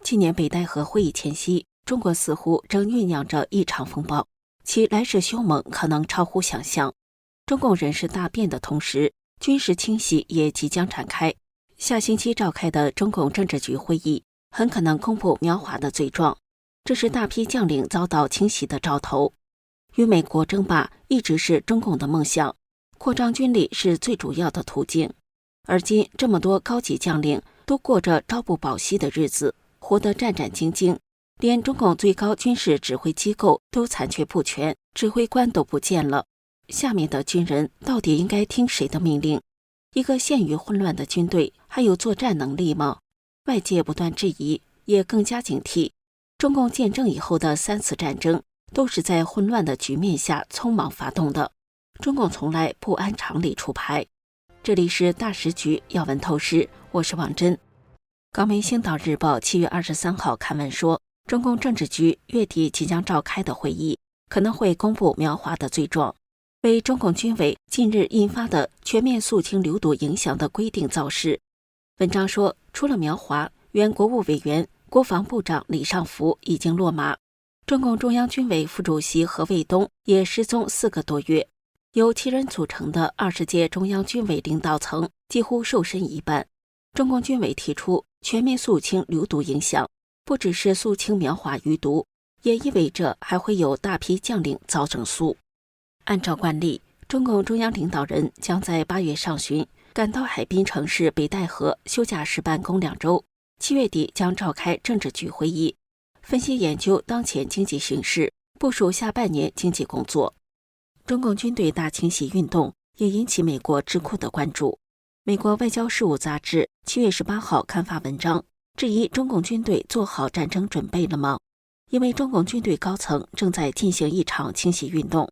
今年北戴河会议前夕，中国似乎正酝酿着一场风暴，其来势凶猛可能超乎想象。中共人事大变的同时，军事清洗也即将展开。下星期召开的中共政治局会议很可能公布苗华的罪状，这是大批将领遭到清洗的兆头。与美国争霸一直是中共的梦想，扩张军力是最主要的途径。而今这么多高级将领都过着朝不保夕的日子，活得战战兢兢，连中共最高军事指挥机构都残缺不全，指挥官都不见了。下面的军人到底应该听谁的命令？一个陷于混乱的军队还有作战能力吗？外界不断质疑，也更加警惕。中共建政以后的3次战争都是在混乱的局面下匆忙发动的，中共从来不按常理出牌。这里是大时局要闻透视，我是王真。港媒《星岛日报》7月23号刊文说，中共政治局月底即将召开的会议可能会公布苗华的罪状，为中共军委近日印发的全面肃清流毒影响的规定造势。文章说，除了苗华，原国务委员、国防部长李尚福已经落马，中共中央军委副主席何卫东也失踪4个多月，由7人组成的20届中央军委领导层几乎瘦身一半。中共军委提出全面肃清流毒影响，不只是肃清苗华余毒，也意味着还会有大批将领遭整肃。按照惯例，中共中央领导人将在8月上旬赶到海滨城市北戴河休假室办公2周，7月底将召开政治局会议，分析研究当前经济形势，部署下半年经济工作。中共军队大清洗运动也引起美国智库的关注。美国外交事务杂志7月18号刊发文章，质疑中共军队做好战争准备了吗？因为中共军队高层正在进行一场清洗运动。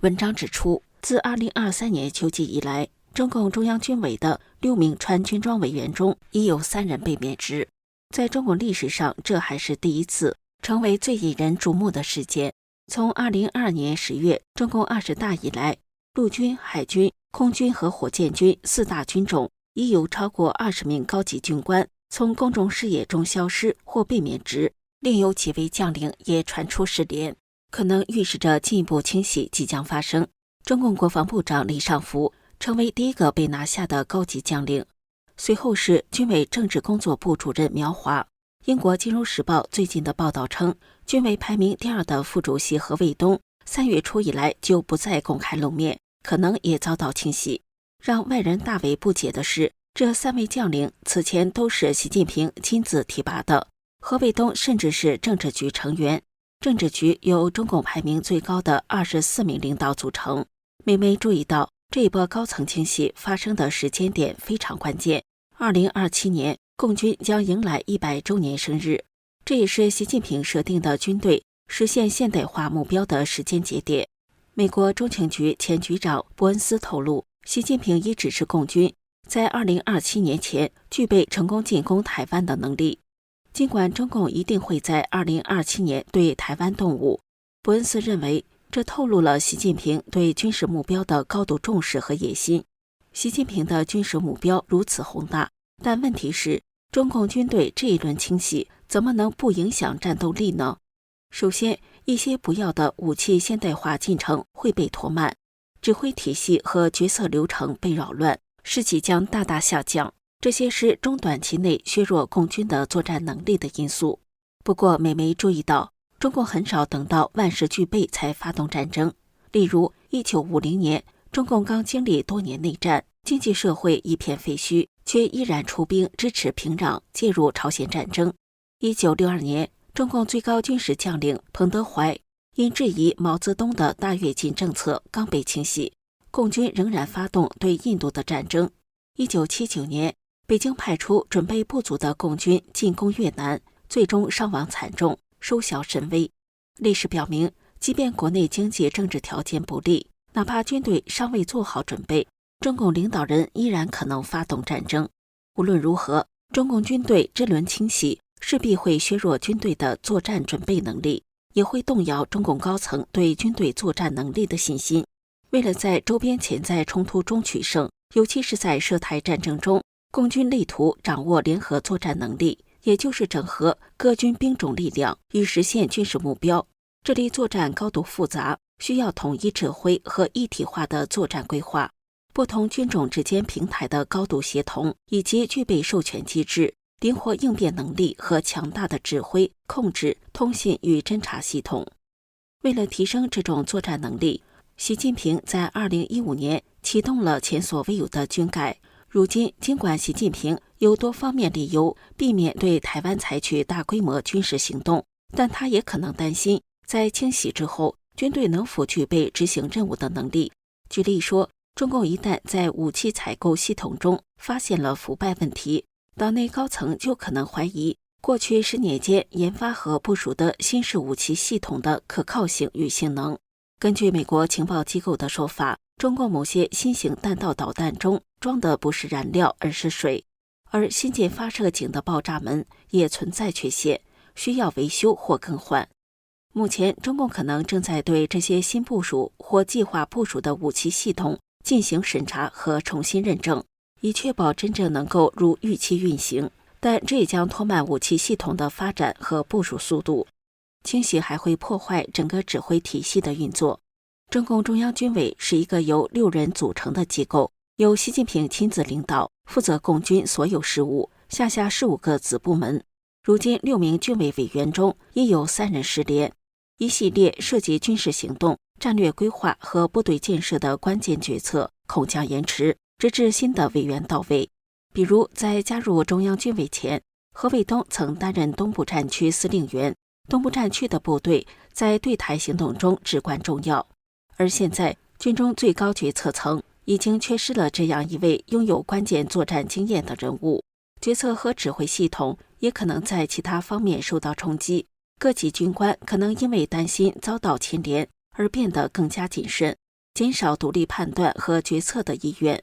文章指出，自2023年秋季以来，中共中央军委的6名穿军装委员中已有3人被免职。在中国历史上，这还是第一次，成为最引人瞩目的事件。从2022年10月中共20大以来，陆军、海军、空军和火箭军4大军种已有超过20名高级军官从公众视野中消失或被免职，另有几位将领也传出失联，可能预示着进一步清洗即将发生。中共国防部长李尚福成为第一个被拿下的高级将领，随后是军委政治工作部主任苗华。英国金融时报最近的报道称，军委排名第2的副主席何卫东3月初以来就不再公开露面，可能也遭到清洗。让外人大为不解的是，这3位将领此前都是习近平亲自提拔的，何卫东甚至是政治局成员。政治局由中共排名最高的24名领导组成。美媒注意到，这一波高层清洗发生的时间点非常关键，2027年共军将迎来100周年生日，这也是习近平设定的军队实现现代化目标的时间节点。美国中情局前局长伯恩斯透露，习近平已指示共军在2027年前具备成功进攻台湾的能力。尽管中共一定会在2027年对台湾动武，伯恩斯认为这透露了习近平对军事目标的高度重视和野心。习近平的军事目标如此宏大，但问题是，中共军队这一轮清洗怎么能不影响战斗力呢？首先，一些不要的武器现代化进程会被拖慢，指挥体系和决策流程被扰乱，士气将大大下降，这些是中短期内削弱共军的作战能力的因素。不过，美媒注意到，中共很少等到万事俱备才发动战争。例如，1950年，中共刚经历多年内战，经济社会一片废墟，却依然出兵支持平壤，介入朝鲜战争。1962年，中共最高军事将领彭德怀因质疑毛泽东的大跃进政策刚被清洗，共军仍然发动对印度的战争。1979年，北京派出准备不足的共军进攻越南，最终伤亡惨重，收效甚微。历史表明，即便国内经济政治条件不利，哪怕军队尚未做好准备，中共领导人依然可能发动战争。无论如何，中共军队这轮清洗势必会削弱军队的作战准备能力，也会动摇中共高层对军队作战能力的信心。为了在周边潜在冲突中取胜，尤其是在涉台战争中，共军力图掌握联合作战能力，也就是整合各军兵种力量以实现军事目标。这类作战高度复杂，需要统一指挥和一体化的作战规划，不同军种之间平台的高度协同，以及具备授权机制、灵活应变能力和强大的指挥、控制、通信与侦察系统。为了提升这种作战能力，习近平在2015年启动了前所未有的军改。如今，尽管习近平有多方面理由避免对台湾采取大规模军事行动，但他也可能担心，在清洗之后，军队能否具备执行任务的能力。举例说，中共一旦在武器采购系统中发现了腐败问题，党内高层就可能怀疑过去10年间研发和部署的新式武器系统的可靠性与性能。根据美国情报机构的说法，中共某些新型弹道导弹中装的不是燃料，而是水，而新建发射井的爆炸门也存在缺陷，需要维修或更换。目前，中共可能正在对这些新部署或计划部署的武器系统进行审查和重新认证，以确保真正能够如预期运行，但这也将拖慢武器系统的发展和部署速度。清洗还会破坏整个指挥体系的运作。中共中央军委是一个由6人组成的机构，由习近平亲自领导，负责共军所有事务，下15个子部门。如今6名军委委员中也有3人失联。一系列涉及军事行动、战略规划和部队建设的关键决策恐将延迟，直至新的委员到位。比如，在加入中央军委前，何卫东曾担任东部战区司令员，东部战区的部队在对台行动中至关重要。而现在，军中最高决策层已经缺失了这样一位拥有关键作战经验的人物，决策和指挥系统也可能在其他方面受到冲击。各级军官可能因为担心遭到牵连而变得更加谨慎，减少独立判断和决策的意愿。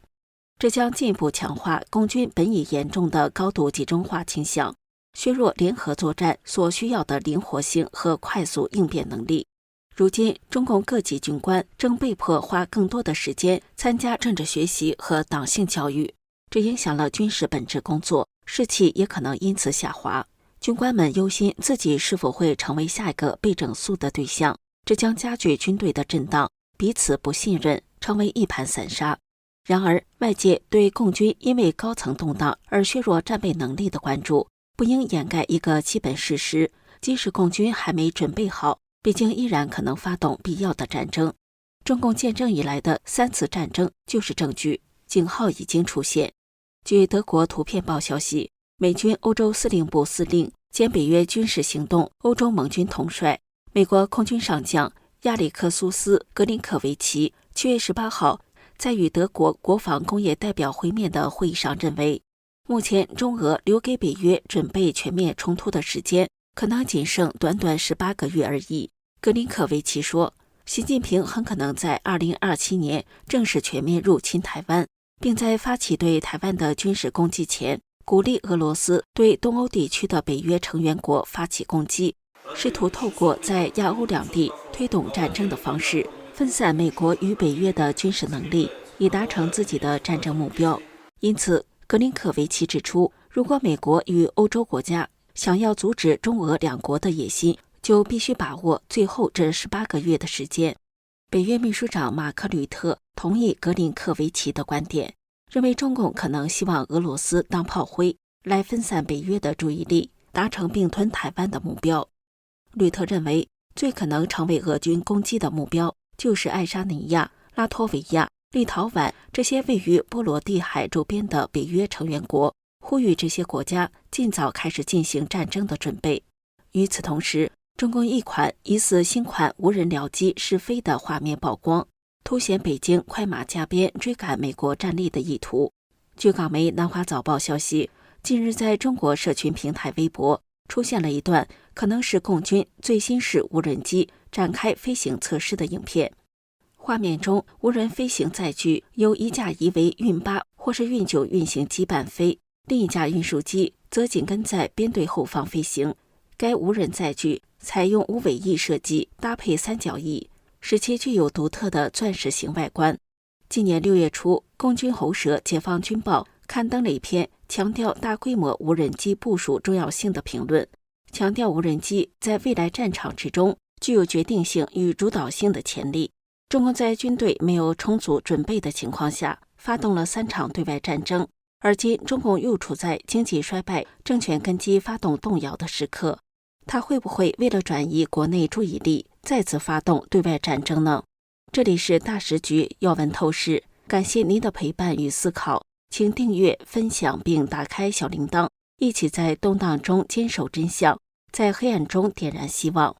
这将进一步强化共军本已严重的高度集中化倾向，削弱联合作战所需要的灵活性和快速应变能力。如今，中共各级军官正被迫花更多的时间参加政治学习和党性教育，这影响了军事本质工作，士气也可能因此下滑。军官们忧心自己是否会成为下一个被整肃的对象，这将加剧军队的震荡，彼此不信任，成为一盘散沙。然而，外界对共军因为高层动荡而削弱战备能力的关注，不应掩盖一个基本事实：即使共军还没准备好，北京依然可能发动必要的战争。中共建政以来的3次战争就是证据，警号已经出现。据德国图片报消息，美军欧洲司令部司令兼北约军事行动欧洲盟军统帅、美国空军上将亚历克苏斯·格林科维奇7月18号在与德国国防工业代表会面的会议上认为，目前中俄留给北约准备全面冲突的时间可能仅剩短短18个月而已。格林科维奇说，习近平很可能在2027年正式全面入侵台湾，并在发起对台湾的军事攻击前，鼓励俄罗斯对东欧地区的北约成员国发起攻击，试图透过在亚欧两地推动战争的方式，分散美国与北约的军事能力，以达成自己的战争目标。因此，格林科维奇指出，如果美国与欧洲国家想要阻止中俄两国的野心，就必须把握最后这18个月的时间。北约秘书长马克·吕特同意格林科维奇的观点，认为中共可能希望俄罗斯当炮灰，来分散北约的注意力，达成并吞台湾的目标。吕特认为，最可能成为俄军攻击的目标就是爱沙尼亚、拉脱维亚、立陶宛这些位于波罗的海周边的北约成员国，呼吁这些国家尽早开始进行战争的准备。与此同时，中共一款疑似新款无人僚机试飞的画面曝光，凸显北京快马加鞭追赶美国战力的意图。据港媒南华早报消息，近日在中国社群平台微博出现了一段可能是共军最新式无人机展开飞行测试的影片。画面中，无人飞行载具由一架疑为运8或是运9运行机伴飞，另一架运输机则紧跟在编队后方飞行。该无人载具采用无尾翼设计，搭配3角翼，使其具有独特的钻石形外观。今年6月初，共军喉舌《解放军报》刊登了一篇强调大规模无人机部署重要性的评论，强调无人机在未来战场之中具有决定性与主导性的潜力。中共在军队没有充足准备的情况下，发动了3场对外战争，而今中共又处在经济衰败、政权根基发动动摇的时刻，他会不会为了转移国内注意力，再次发动对外战争呢？这里是大时局要闻透视，感谢您的陪伴与思考，请订阅、分享并打开小铃铛，一起在动荡中坚守真相，在黑暗中点燃希望。